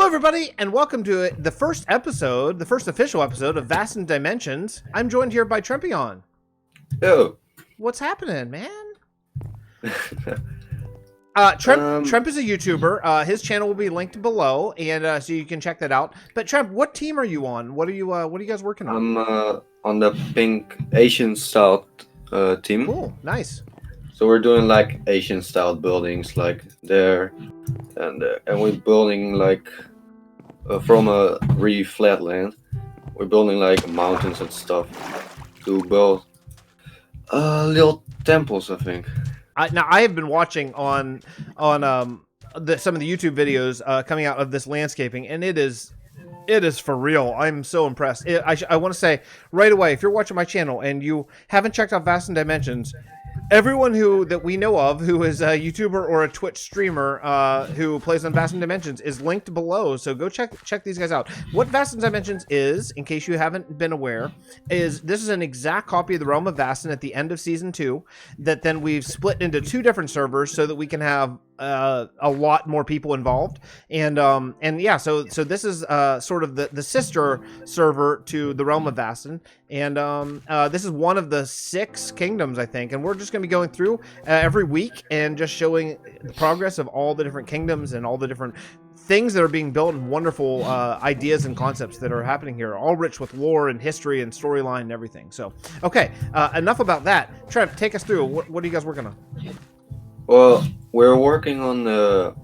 everybody, and welcome to the first episode, the first official episode of Vasten Dimensions. I'm joined here by Trempeon. Yo. What's happening, man? Tremp is a YouTuber. His channel will be linked below, and so you can check that out. But Tremp, what team are you on? What are you guys working on? I'm on the pink Asian style team. Cool, nice. So we're doing like Asian style buildings, like there, and we're building like from a really flat land. We're building like mountains and stuff to build little temples, I think. Now I have been watching on some of the YouTube videos coming out of this landscaping, and it is for real. I'm so impressed. I want to say right away, if you're watching my channel and you haven't checked out Vasten Dimensions, everyone that we know of who is a YouTuber or a Twitch streamer who plays on Vasten Dimensions is linked below. So go check these guys out. What Vasten Dimensions is, in case you haven't been aware, is this is an exact copy of the Realm of Vasten at the end of Season 2 that then we've split into 2 different servers so that we can have a lot more people involved. And yeah, so this is sort of the sister server to the Realm of Vasten. And this is one of the 6 kingdoms, I think. And we're just going to be going through every week and just showing the progress of all the different kingdoms and all the different things that are being built and wonderful ideas and concepts that are happening here, all rich with lore and history and storyline and everything. So, okay, enough about that. Trent, take us through. What are you guys working on? Well, we're working on the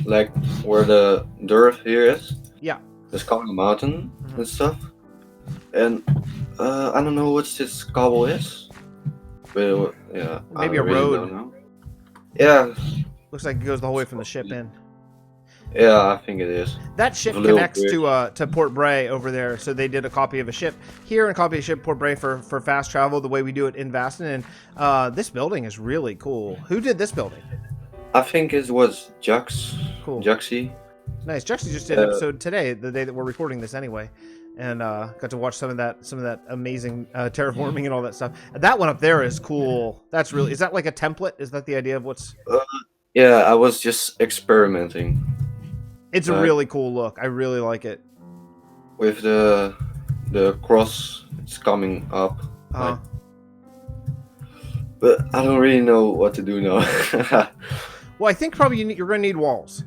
like where the dirt here is. Yeah. It's called a mountain and stuff. And I don't know what this cobble is. But yeah, maybe a really road. don't know. Yeah. Looks like it goes the whole way from the ship in. Yeah, I think it is. That ship connects to Port Bray over there, so they did a copy of a ship here and a copy of a ship Port Bray for fast travel, the way we do it in Vasten. And this building is really cool. Who did this building? I think it was Jux. Cool. Juxy. Nice. Juxy just did an episode today, the day that we're recording this anyway, and got to watch some of that amazing terraforming and all that stuff. That one up there is cool. That's really, is that like a template? Is that the idea of what's? Yeah, I was just experimenting. It's a really cool look. I really like it. With the cross, it's coming up. But I don't really know what to do now. Well, I think probably you're going to need walls.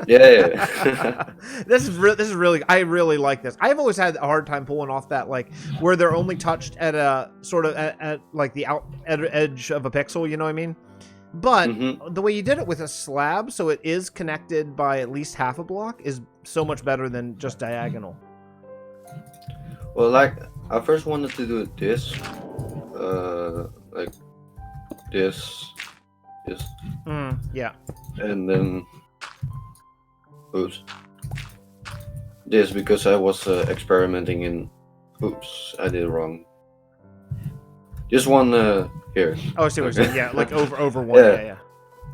Yeah. This is really, I really like this. I've always had a hard time pulling off that, like, where they're only touched at a sort of at like the edge of a pixel. You know what I mean? But the way you did it with a slab, so it is connected by at least half a block, is so much better than just diagonal. Well, like, I first wanted to do this, like this, yeah. And then, oops, this, because I was experimenting in, oops, I did it wrong. Just one here. Oh, I see what you're saying. Yeah, like over one. Yeah.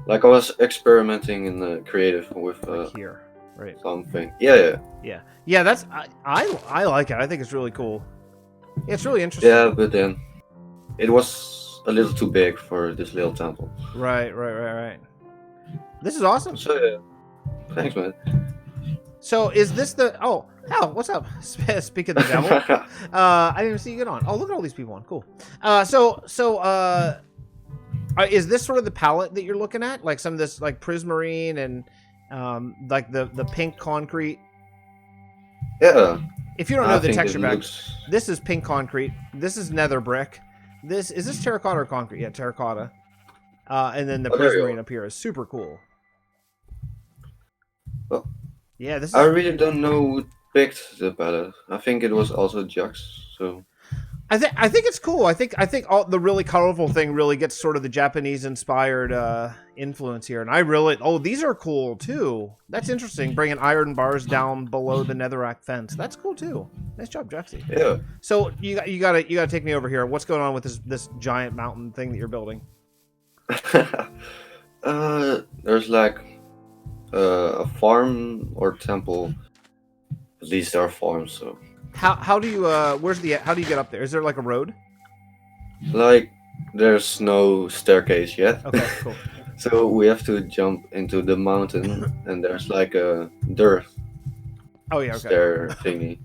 Like I was experimenting in the creative with here, right? Something. Yeah. That's I like it. I think it's really cool. Yeah, it's really interesting. Yeah, but then it was a little too big for this little temple. Right. This is awesome. So yeah, thanks, man. So is this the Hal, what's up? Speak of the devil. I didn't even see you get on. Oh, look at all these people on. Cool. Is this sort of the palette that you're looking at? Like some of this, like prismarine and like the pink concrete? Yeah. If you don't know the texture bags, this is pink concrete. This is nether brick. Is this terracotta or concrete? Yeah, terracotta. And then the prismarine up here is super cool. Well, yeah, this is... I really don't know who picked the palette. I think it was also Jux. So I think it's cool. I think all the really colorful thing really gets sort of the Japanese inspired influence here, and I really these are cool too. That's interesting. Bringing iron bars down below the netherrack fence. That's cool too. Nice job, Jaxie. Yeah. So you gotta take me over here. What's going on with this giant mountain thing that you're building? There's like a farm or temple. At least there are farms. So how do you how do you get up there? Is there like a road? Like there's no staircase yet. Okay, cool. So we have to jump into the mountain, and there's like a dirt Oh yeah, okay. stair thingy.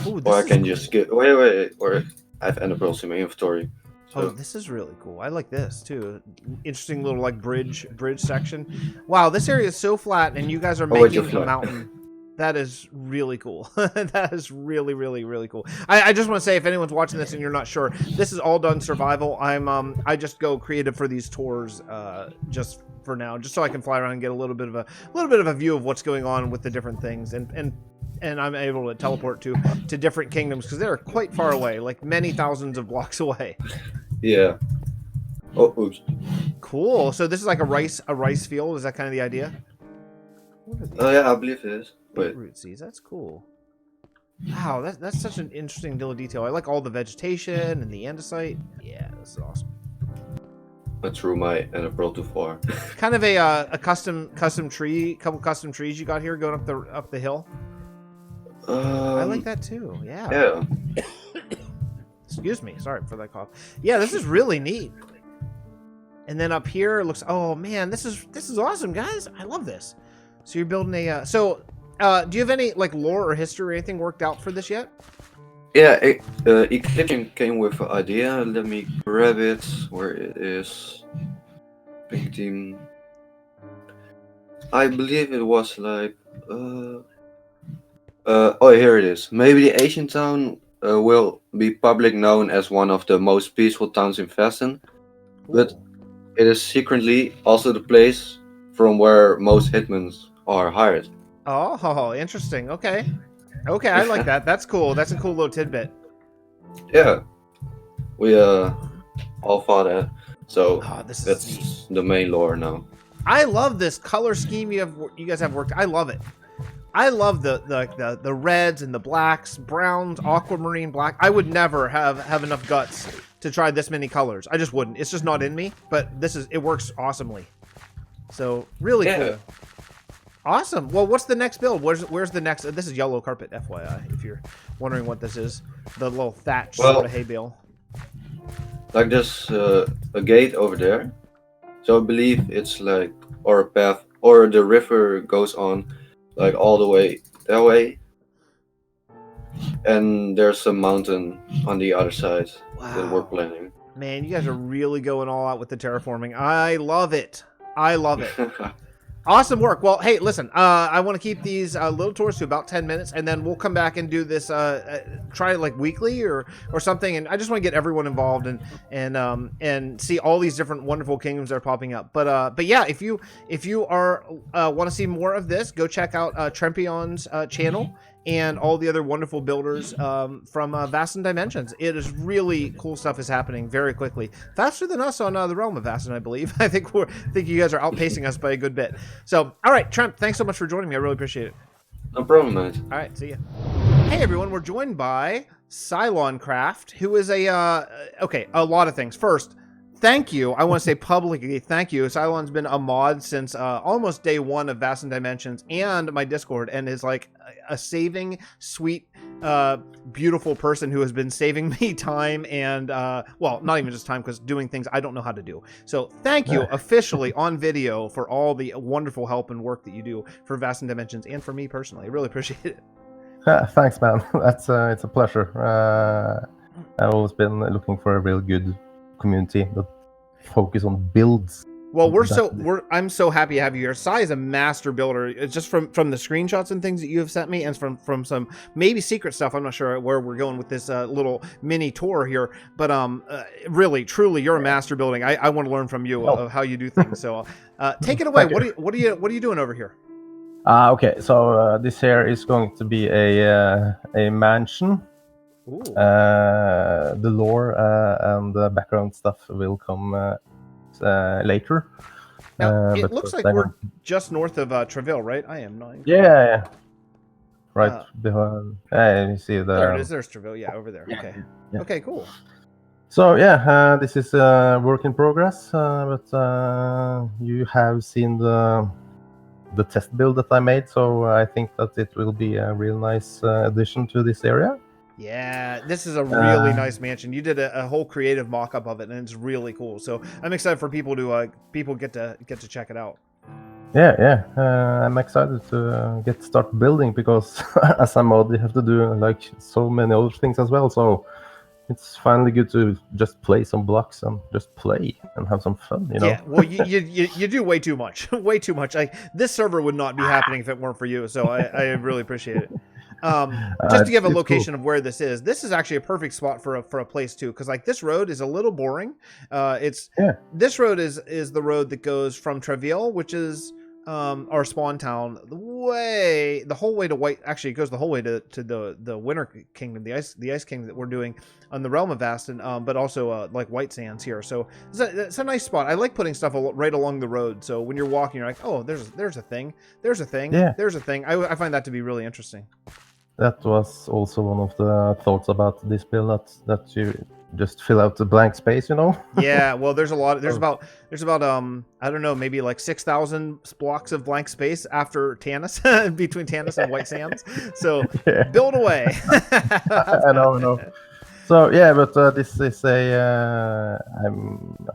Ooh, Or I this is can cool. just get wait, or I have ender pearls in my inventory. Oh, So this is really cool. I like this too. Interesting little like bridge section. Wow, this area is so flat, and you guys are oh wait, you're making a flat. mountain. That is really cool. That is really, really, really cool. I just want to say, if anyone's watching this and you're not sure, this is all done survival. I just go creative for these tours, just for now, just so I can fly around and get a little bit of a view of what's going on with the different things, and I'm able to teleport to different kingdoms because they're quite far away, like many thousands of blocks away. Yeah. Oh, oops. Cool. So this is like a rice field. Is that kind of the idea? What are these? Oh yeah, I believe it is. Wait. Beetroot seeds. That's cool. Wow, that's such an interesting little detail. I like all the vegetation and the andesite. Yeah, this is awesome. I threw my ender pearl too far. Kind of a custom tree, couple custom trees you got here going up the hill. I like that too. Yeah. Yeah. Excuse me. Sorry for that cough. Yeah, this is really neat. And then up here it looks. Oh man, this is awesome, guys. I love this. So you're building a. Do you have any like lore or history or anything worked out for this yet? Yeah, Eclipse came with an idea. Let me grab it. Where it is. Big team. I believe it was like. Oh, here it is. Maybe the ancient town will be public known as one of the most peaceful towns in Vasten, but it is secretly also the place from where most hitmen are hired. Oh, interesting. Okay. Okay, I like that. That's cool. That's a cool little tidbit. Yeah. We all thought that. So this is that's neat. the main lore now. I love this color scheme you guys have worked. I love it. I love the reds and the blacks, browns, aquamarine black. I would never have enough guts to try this many colors. I just wouldn't. It's just not in me. But it works awesomely. So really cool. Awesome. Well, what's the next build? Where's the next? This is yellow carpet, FYI, if you're wondering what this is. The little thatch sort of hay bale. Like there's a gate over there. So I believe it's like, or a path, or the river goes on like all the way that way. And there's a mountain on the other side that we're planning. Man, you guys are really going all out with the terraforming. I love it. I love it. Awesome work. Well, hey, listen, I want to keep these little tours to about 10 minutes, and then we'll come back and do this, try it like weekly or something. And I just want to get everyone involved and see all these different wonderful kingdoms that are popping up. But yeah, if you are want to see more of this, go check out Trempeon's channel and all the other wonderful builders from Vasten Dimensions. It is really cool stuff is happening very quickly, faster than us on the Realm of Vasten, I believe. I think you guys are outpacing us by a good bit. So, all right, Tremp, thanks so much for joining me. I really appreciate it. No problem, mate. All right, see ya. Hey everyone, we're joined by Psiloncraft, who is a lot of things. First, thank you. I want to say publicly thank you. Cylon's been a mod since almost day one of Vasten Dimensions and my Discord, and is like a saving, sweet, beautiful person who has been saving me time and, well, not even just time, because doing things I don't know how to do. So thank you officially on video for all the wonderful help and work that you do for Vasten Dimensions and for me personally. I really appreciate it. Thanks, man. It's a pleasure. I've always been looking for a real good community that focus on builds. Well, I'm so happy to have you here. Sai is a master builder. It's just from the screenshots and things that you have sent me, and from some maybe secret stuff. I'm not sure where we're going with this little mini tour here, but really, truly, you're a master building. I want to learn from you of how you do things. So take it away. What are you doing over here? Okay, so this here is going to be a mansion. The lore and the background stuff will come later. Now, it looks like we're just north of Treville, right? I am 9. Yeah. Right behind. You see there it is. There's Treville. Yeah, over there. Okay. Yeah. Okay, cool. So yeah, this is a work in progress, but you have seen the test build that I made, so I think that it will be a real nice addition to this area. Yeah, this is a really nice mansion. You did a whole creative mock-up of it, and it's really cool. So I'm excited for people to get to check it out. Yeah. I'm excited to get start building because as a mod, you have to do like so many other things as well. So it's finally good to just play some blocks and just play and have some fun, you know? Yeah, well, you do way too much, way too much. This server would not be happening if it weren't for you. So I really appreciate it. Just to give a location cool. of where this is actually a perfect spot for a place too, because like this road is a little boring. This road is the road that goes from Trempeon, which is our spawn town, the whole way to White. Actually, it goes the whole way to the Winter Kingdom, the Ice Kingdom that we're doing on the Realm of Vasten, but also like White Sands here. So it's a nice spot. I like putting stuff right along the road. So when you're walking, you're like, oh, there's a thing, there's a thing, there's a thing. I find that to be really interesting. That was also one of the thoughts about this build, that you just fill out the blank space, you know? Yeah, well, there's about I don't know, maybe like 6,000 blocks of blank space after Tanis, between Tanis and White Sands. So build away. I know. So yeah, but this is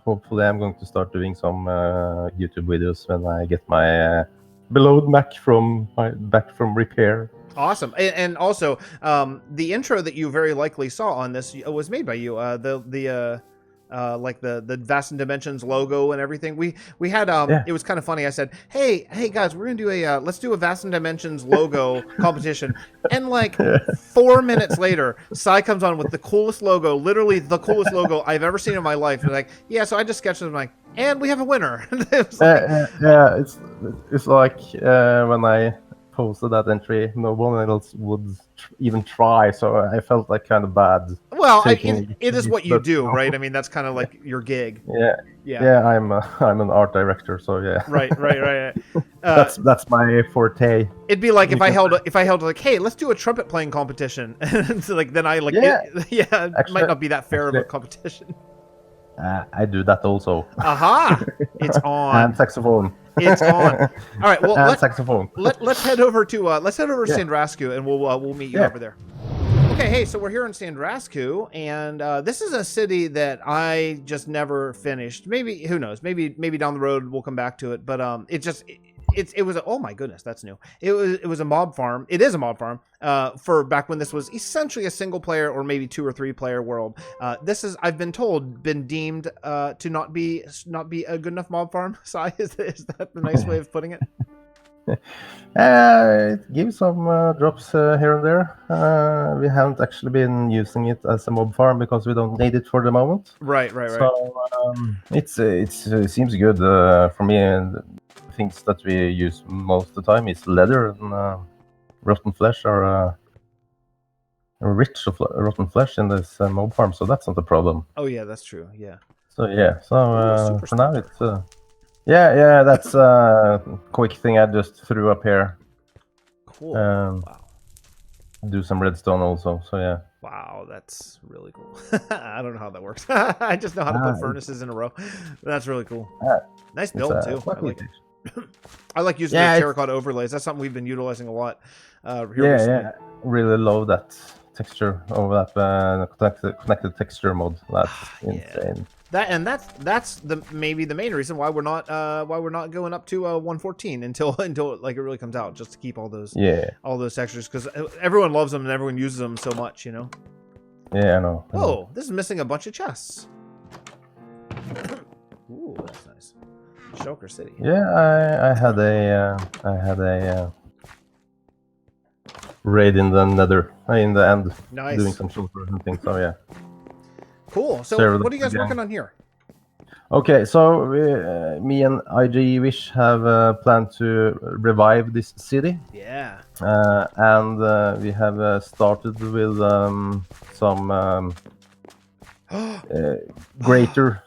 hopefully I'm going to start doing some YouTube videos when I get my beloved Mac back from repair. Awesome. And also, the intro that you very likely saw on this was made by you. Like the Vasten Dimensions logo and everything. We had It was kind of funny. I said, hey guys, we're gonna do let's do a Vasten Dimensions logo competition. And like 4 minutes later, Sai comes on with the coolest logo, literally the coolest logo I've ever seen in my life. And like, yeah, so I just sketched it. I'm like, and we have a winner. It's like when I posted that entry, no one else would even try, so I felt like kind of bad. Well, it is what you do, right? I mean, that's kind of like your gig. Yeah. I'm an art director, so yeah. Right. That's my forte. It'd be like if I held like, hey, let's do a trumpet playing competition, and so like then I like, it actually, might not be that fair of a competition. I do that also. Aha! It's on. And saxophone. It's on. All right. Well, saxophone. Let's head over to Sandrascu, and we'll meet you over there. Okay. Hey, so we're here in Sandrascu, and this is a city that I just never finished. Maybe, who knows? Maybe down the road we'll come back to it. But it was oh my goodness, that's new. It was a mob farm. It is a mob farm for back when this was essentially a single player or maybe 2 or 3 player world. This is, I've been told, been deemed to not be a good enough mob farm. Sai, is that the nice way of putting it? It gives some drops here and there. We haven't actually been using it as a mob farm because we don't need it for the moment. Right. So it seems good for me. And things that we use most of the time is leather and rotten flesh, or rich of rotten flesh in this mob farm. So that's not a problem. Oh yeah, that's true. Yeah. So yeah. So for now it's. Yeah, that's a quick thing I just threw up here. Cool. Wow. Do some redstone also, so yeah. Wow, that's really cool. I don't know how that works. I just know how to put furnaces in a row. That's really cool. Nice build too. I like it. I like using the terracotta overlays. That's something we've been utilizing a lot here recently. Yeah. Really love that texture over that connected texture mod. That's insane. That's maybe the main reason why we're not going up to 114 until like it really comes out, just to keep all those textures, because everyone loves them and everyone uses them so much, you know. Yeah, I know. Whoa, this is missing a bunch of chests. Ooh, that's nice. Shulker City. Yeah, I had a raid in the Nether in the end. Nice. Doing some shulker hunting. So yeah. Cool. So what are you guys working on here? Okay, so me and IG Wish have planned to revive this city. Yeah. And we have started with some greater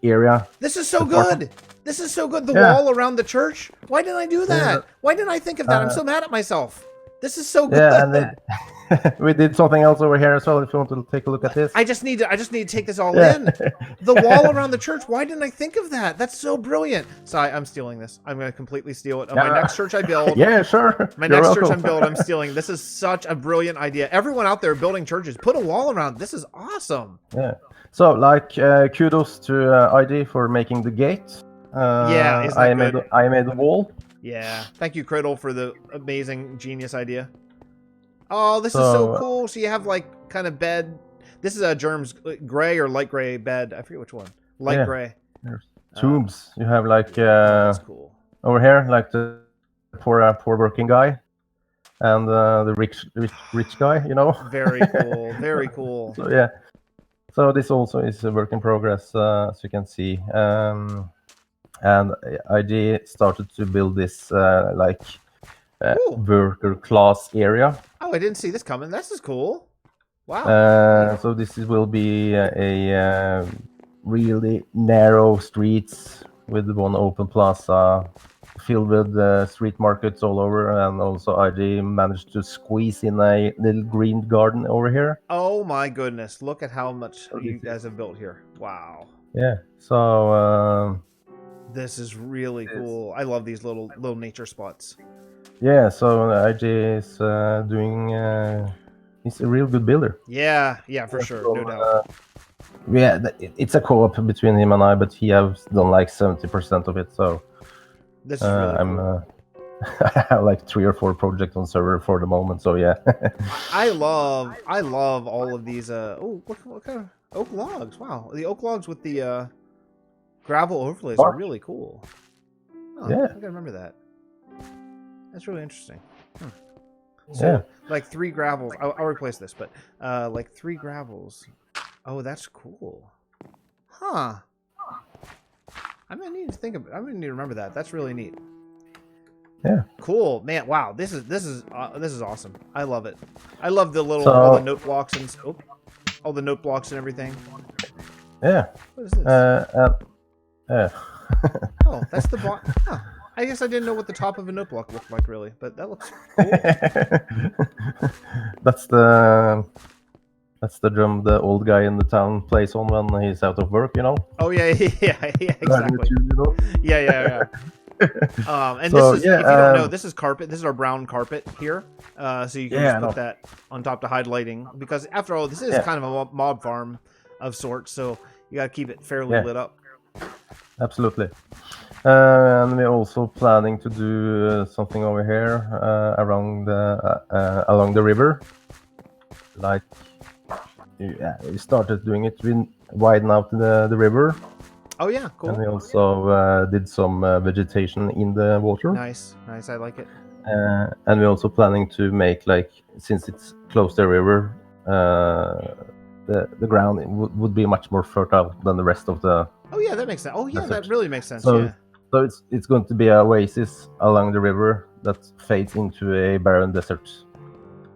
area. This is so good. This is so good. The wall around the church. Why didn't I do that? Why didn't I think of that? I'm so mad at myself. This is so good. Yeah, We did something else over here as well. If you want to take a look at this. I just need to take this all Yeah. in. The wall around the church. Why didn't I think of that? That's so brilliant. So I'm stealing this. I'm going to completely steal it. On my next church I build. Yeah, sure. My You're next welcome. church I'm stealing. This is such a brilliant idea. Everyone out there building churches, put a wall around. This is awesome. Yeah. So, like, kudos to ID for making the gate. Yeah, isn't that good? I made the wall. Yeah. Thank you, Krittle, for the amazing genius idea. Oh, this is so cool. So you have like kind of bed. This is a Germs gray or light gray bed. I forget which one. Light gray. There's tombs. You have like that's cool. over here, like the poor working guy, and the rich guy. You know. Very cool. Very cool. So yeah. So this also is a work in progress, as you can see. And ID started to build this worker class area. Oh, I didn't see this coming. This is cool. Wow. So this will be a really narrow streets with one open plaza filled with street markets all over, and also ID managed to squeeze in a little green garden over here. Oh my goodness! Look at how much you guys have built here. Wow. Yeah. So this is really cool. I love these little nature spots. Yeah. So ID is doing. He's a real good builder. Yeah. Yeah, for sure. No doubt. Yeah, it's a co-op between him and I, but he has done like 70% of it. So this is really cool. I have like 3 or 4 projects on server for the moment. So yeah. I love all of these. Oh, what kind of oak logs? Wow, the oak logs with the gravel overlays are really cool. Oh, yeah, I gotta remember that. That's really interesting. So, like 3 gravels. I'll replace this, but like 3 gravels. Oh, that's cool. Huh. I'm gonna need to think of. I'm gonna need to remember that. That's really neat. Yeah. Cool, man. Wow, this is awesome. I love it. I love the little all the note blocks and all the note blocks and everything. Yeah. What is this? Yeah. Oh, that's the block. Huh. I guess I didn't know what the top of a note block looked like, really, but that looks cool. That's the drum the old guy in the town plays on when he's out of work, you know? Oh, yeah, exactly. Yeah. And so, this is, if you don't know, this is carpet. This is our brown carpet here. So you can just put that on top to hide lighting. Because after all, this is kind of a mob farm of sorts, so you got to keep it fairly lit up. Absolutely. And we're also planning to do something over here along the river. Like, we started doing it. We widen out the river. Oh yeah, cool. And we also did some vegetation in the water. Nice. I like it. And we're also planning to make, like, since it's close to the river, the ground would be much more fertile than the rest of the. Oh yeah, that makes sense. Oh yeah, desert. that really makes sense. So it's going to be an oasis along the river that fades into a barren desert.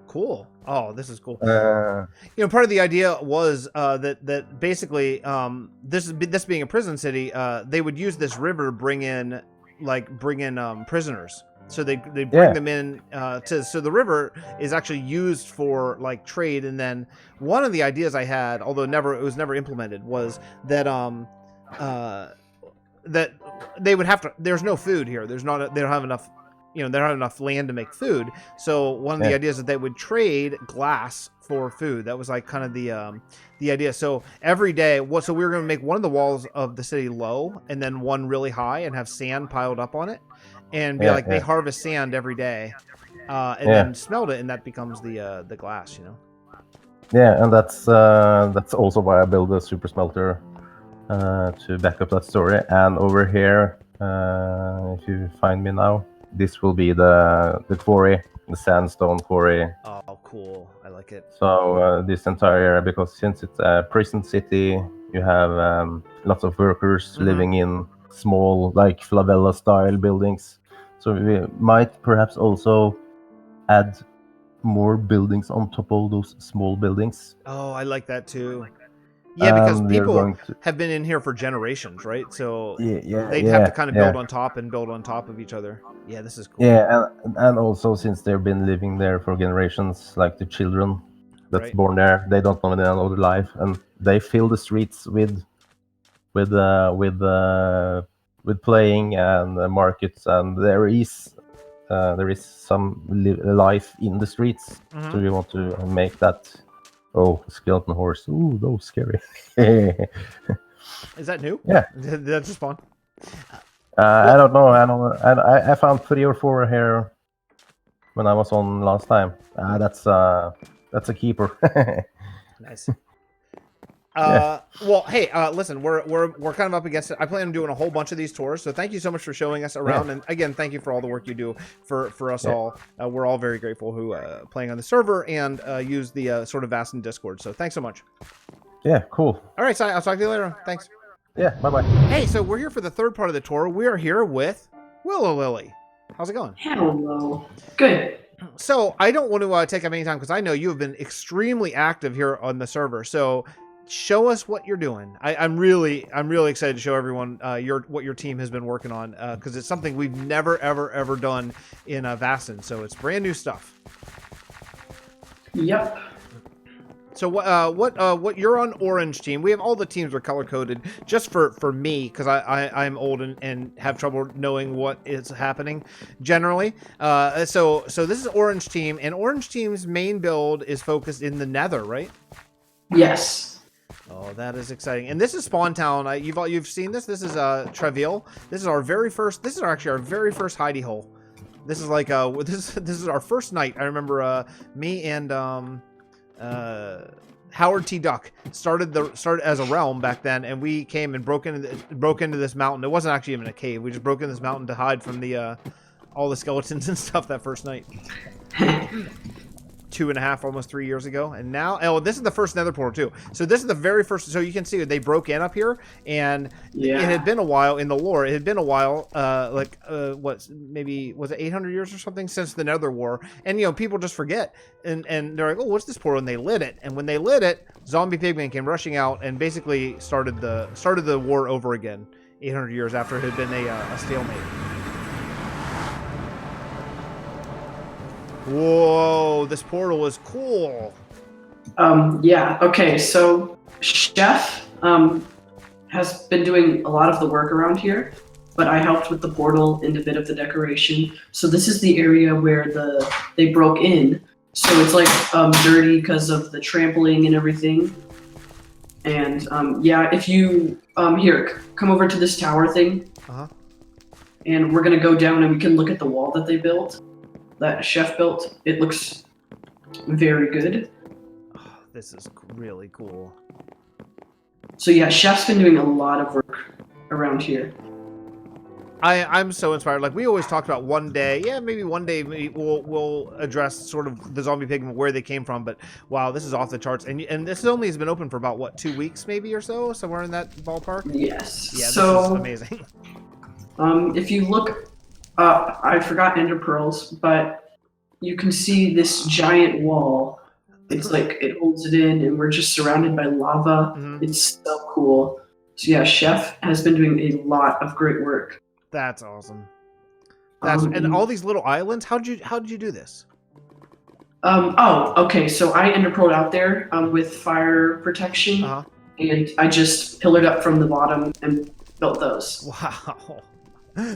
Cool. Oh, this is cool. Part of the idea was that basically this being a prison city, they would use this river to bring in prisoners. So they bring them in so the river is actually used for like trade. And then one of the ideas I had, although it was never implemented, was that that they would have to. There's no food here. They don't have enough. They don't have enough land to make food. So one of the ideas is that they would trade glass for food. That was like kind of the idea. So every day, so we were going to make one of the walls of the city low and then one really high and have sand piled up on it, and be they harvest sand every day, and then smelt it, and that becomes the glass. Yeah, and that's also why I built a super smelter to back up that story. And over here, if you find me now. This will be the quarry, the sandstone quarry. Oh, cool. I like it. So this entire area, because since it's a prison city, you have lots of workers living in small, like favela-style buildings. So we might perhaps also add more buildings on top of those small buildings. Oh, I like that too. Yeah, because and we are people going to. have been in here for generations, right? So Yeah, they'd have to kind of build on top and build on top of each other. Yeah, this is cool. Yeah, and also since they've been living there for generations, like the children that's Right. born there, they don't know another life, and they fill the streets with uh, with uh, with playing and markets, and there is some life in the streets. Mhm. So we want to make that. Oh, skeleton horse! Ooh, those scary. Is that new? Yeah. Did that just spawn? I don't know. I found 3 or 4 here when I was on last time. That's a keeper. Nice. Well, hey, listen, we're kind of up against it. I plan on doing a whole bunch of these tours, so thank you so much for showing us around. Yeah. And again, thank you for all the work you do for us all. We're all very grateful who playing on the server and use the sort of Vasten Discord. So thanks so much. Yeah, cool. All right, Si, I'll talk to you later. Thanks. Yeah, bye-bye. Hey, so we're here for the third part of the tour. We are here with Willow Lily. How's it going? Hello. Good. So I don't want to take up any time because I know you have been extremely active here on the server. So show us what you're doing. I'm really excited to show everyone what your team has been working on because it's something we've never ever done in Vasten. So it's brand new stuff. Yep. So what you're on orange team. We have all the teams are color coded just for me because I'm old and have trouble knowing what is happening generally. So this is orange team, and orange team's main build is focused in the Nether, right? Yes. Oh, that is exciting. And this is Spawn Town. You've seen this. This is Trempeon. This is our very first. This is actually our very first hidey hole. This is like this is our first night. I remember me and Howard T. Duck started as a realm back then, and we came and broke into this mountain. It wasn't actually even a cave. We just broke into this mountain to hide from the all the skeletons and stuff that first night. 2.5, almost 3 years ago. And now, this is the first Nether portal too. So this is the very first. So you can see they broke in up here, and it had been a while in the lore. It had been a while, maybe was it 800 years or something since the Nether War? And people just forget, and they're like, oh, what's this portal? And they lit it, and when they lit it, zombie pigmen came rushing out and basically started the war over again. 800 years after it had been a stalemate. Whoa, this portal is cool. Yeah, okay, so Chef has been doing a lot of the work around here, but I helped with the portal and a bit of the decoration. So this is the area where they broke in. So it's like dirty because of the trampling and everything. And yeah, if you here, come over to this tower thing. And we're gonna go down and we can look at the wall that they built. That Chef built. It looks very good. Oh, this is really cool. So yeah, Chef's been doing a lot of work around here. I'm so inspired. Like we always talked about one day, maybe one day we'll address sort of the zombie pigmen, where they came from. But wow, this is off the charts. And this only has been open for about what, 2 weeks maybe or so, somewhere in that ballpark. Yes. Yeah, so, this is amazing. If you look. I forgot ender pearls, but you can see this giant wall. It's like it holds it in, and we're just surrounded by lava. It's so cool. So yeah, Chef has been doing a lot of great work. That's awesome. And all these little islands. How did you do this? Okay. So I ender pearled out there with fire protection, and I just pillared up from the bottom and built those. Wow.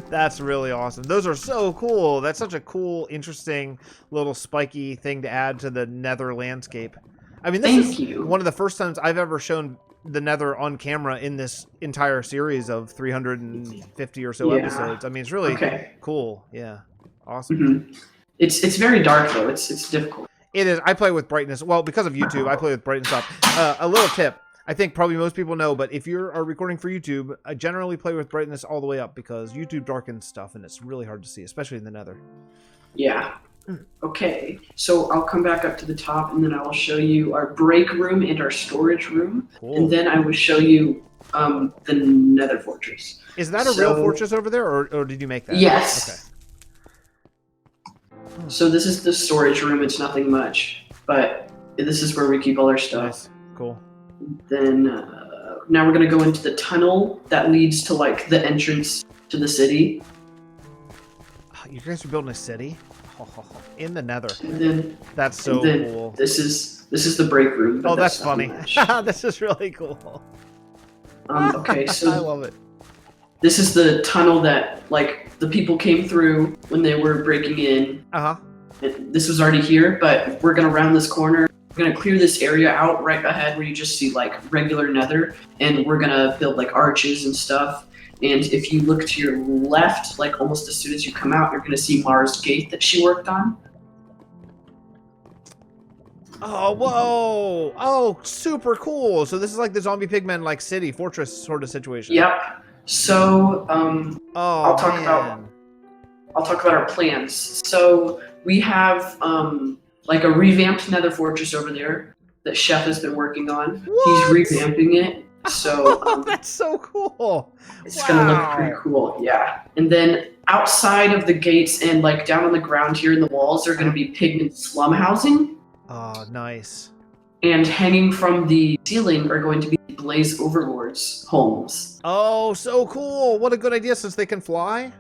That's really awesome. Those are so cool. That's such a cool, interesting little spiky thing to add to the Nether landscape. I mean, this is one of the first times I've ever shown the Nether on camera in this entire series of 350 or so episodes. I mean, it's really cool. Yeah, awesome. It's very dark though. It's difficult. It is. I play with brightness. Well, because of YouTube, I play with brightness up. A little tip. I think probably most people know, but if you are recording for YouTube, I generally play with brightness all the way up because YouTube darkens stuff and it's really hard to see, especially in the Nether. Yeah. Okay, so I'll come back up to the top and then I will show you our break room and our storage room. Cool. And then I will show you the Nether fortress. Is that a real fortress over there, or did you make that? Yes. Okay. So this is the storage room. It's nothing much, but this is where we keep all our stuff. Nice. Cool. Then now we're gonna go into the tunnel that leads to like the entrance to the city. You guys are building a city in the Nether. And then That's so cool. This is the break room. Oh, that's funny. This is really cool. Okay, so I love it. This is the tunnel that like the people came through when they were breaking in. This was already here, but we're gonna round this corner. We're gonna clear this area out right ahead where you just see like regular Nether, and we're gonna build like arches and stuff. And if you look to your left, like almost as soon as you come out, you're gonna see Mars Gate that she worked on. Oh, whoa! Oh, super cool. So this is like the zombie pigmen like city fortress sort of situation. Yep. So I'll talk about our plans. So we have like a revamped Nether fortress over there that Chef has been working on. What? He's revamping it. So that's so cool. It's gonna look pretty cool, yeah. And then outside of the gates and like down on the ground here in the walls are gonna be pigment slum housing. Oh, nice. And hanging from the ceiling are going to be Blaze Overlord's homes. Oh, so cool. What a good idea since they can fly.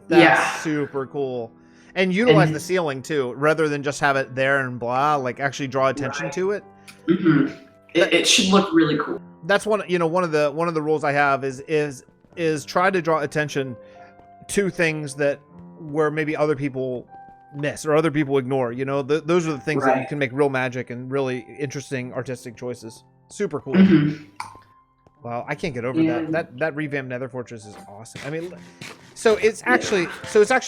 That's super cool. And utilize the ceiling too, rather than just have it there and blah, like actually draw attention to it. Mm-hmm. It should look really cool. That's one of the rules I have is try to draw attention to things that where maybe other people miss or other people ignore. Those are the things that you can make real magic and really interesting artistic choices. Super cool. Mm-hmm. Wow, I can't get over that. That revamped Nether Fortress is awesome. I mean, so it's actually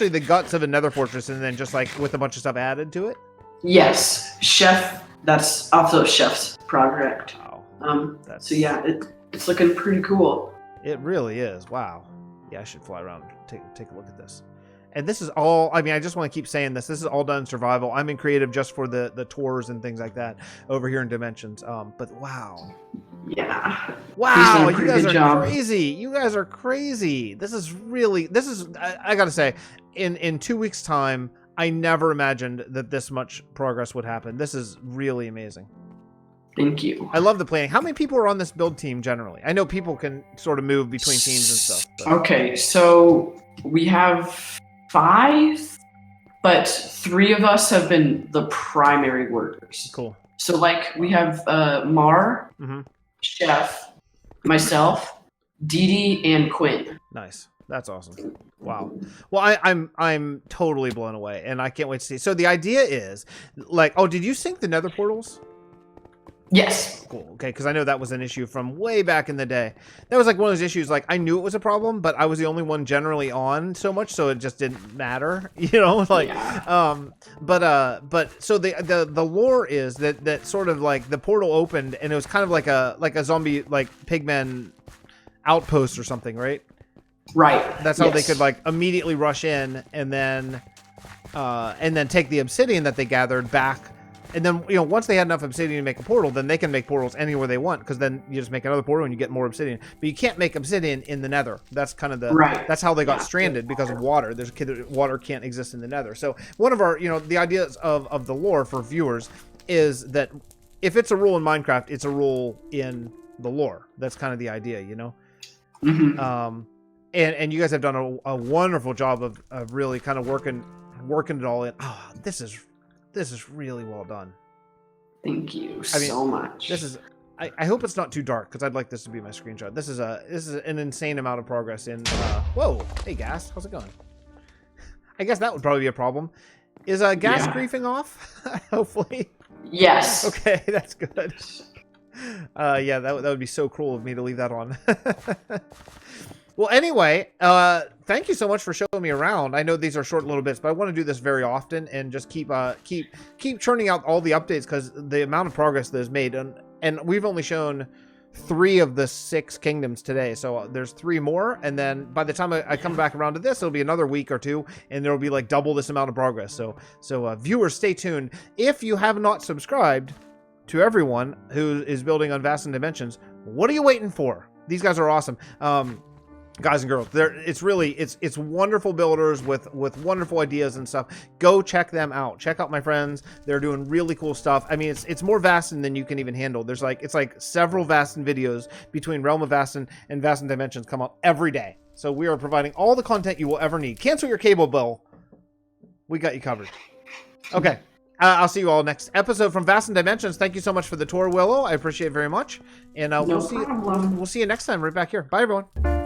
the guts of a Nether Fortress, and then just like with a bunch of stuff added to it. Yes, Chef. That's also Chef's project. Wow. So yeah, it's looking pretty cool. It really is. Wow. Yeah, I should fly around and take a look at this. And this is all, I mean, I just want to keep saying this. This is all done in survival. I'm in creative just for the tours and things like that over here in Dimensions. But wow. Yeah. Wow, you guys are crazy. You guys are crazy. I got to say, in 2 weeks' time, I never imagined that this much progress would happen. This is really amazing. Thank you. I love the planning. How many people are on this build team generally? I know people can sort of move between teams and stuff. But. Okay, so we have 5, but 3 of us have been the primary workers. Cool. So like we have Mar, Chef, myself, Didi, and Quinn. Nice. That's awesome. Wow. Well, I'm totally blown away, and I can't wait to see. So the idea is, like, oh, did you sync the Nether portals? Yes. Cool. Okay, because I know that was an issue from way back in the day. That was like one of those issues. Like I knew it was a problem, but I was the only one generally on so much, so it just didn't matter. Like, but so the lore is that sort of like the portal opened and it was kind of like a zombie like pigmen outpost or something, right? Right. That's how they could like immediately rush in and then take the obsidian that they gathered back. And then, once they had enough obsidian to make a portal, then they can make portals anywhere they want, because then you just make another portal and you get more obsidian. But you can't make obsidian in the Nether. That's kind of that's how they got stranded, because of water. Water can't exist in the Nether. So one of our, the ideas of the lore for viewers is that if it's a rule in Minecraft, it's a rule in the lore. That's kind of the idea, Mm-hmm. And you guys have done a wonderful job of really kind of working it all in. Oh, this is really well done. Thank you so much. This is. I hope it's not too dark, because I'd like this to be my screenshot. This is an insane amount of progress in. Whoa, hey Gas, how's it going? I guess that would probably be a problem. Is Gas griefing off? Hopefully. Yes. Okay, that's good. Yeah, that would be so cruel of me to leave that on. Well, anyway, thank you so much for showing me around. I know these are short little bits, but I want to do this very often and just keep churning out all the updates, because the amount of progress that is made, and we've only shown 3 of the 6 kingdoms today, so there's 3 more, and then by the time I come back around to this, it'll be another week or 2, and there'll be like double this amount of progress. So viewers, stay tuned. If you have not subscribed to everyone who is building on Vasten Dimensions, what are you waiting for? These guys are awesome. guys and girls. It's really it's wonderful builders with wonderful ideas and stuff. Go check them out. Check out my friends. They're doing really cool stuff. I mean, it's more Vasten than you can even handle. There's like several Vasten videos between Realm of Vasten and Vasten Dimensions come out every day. So we are providing all the content you will ever need. Cancel your cable bill. We got you covered. Okay. I'll see you all next episode from Vasten Dimensions. Thank you so much for the tour, Willow. I appreciate it very much. And No problem. we'll see you next time right back here. Bye, everyone.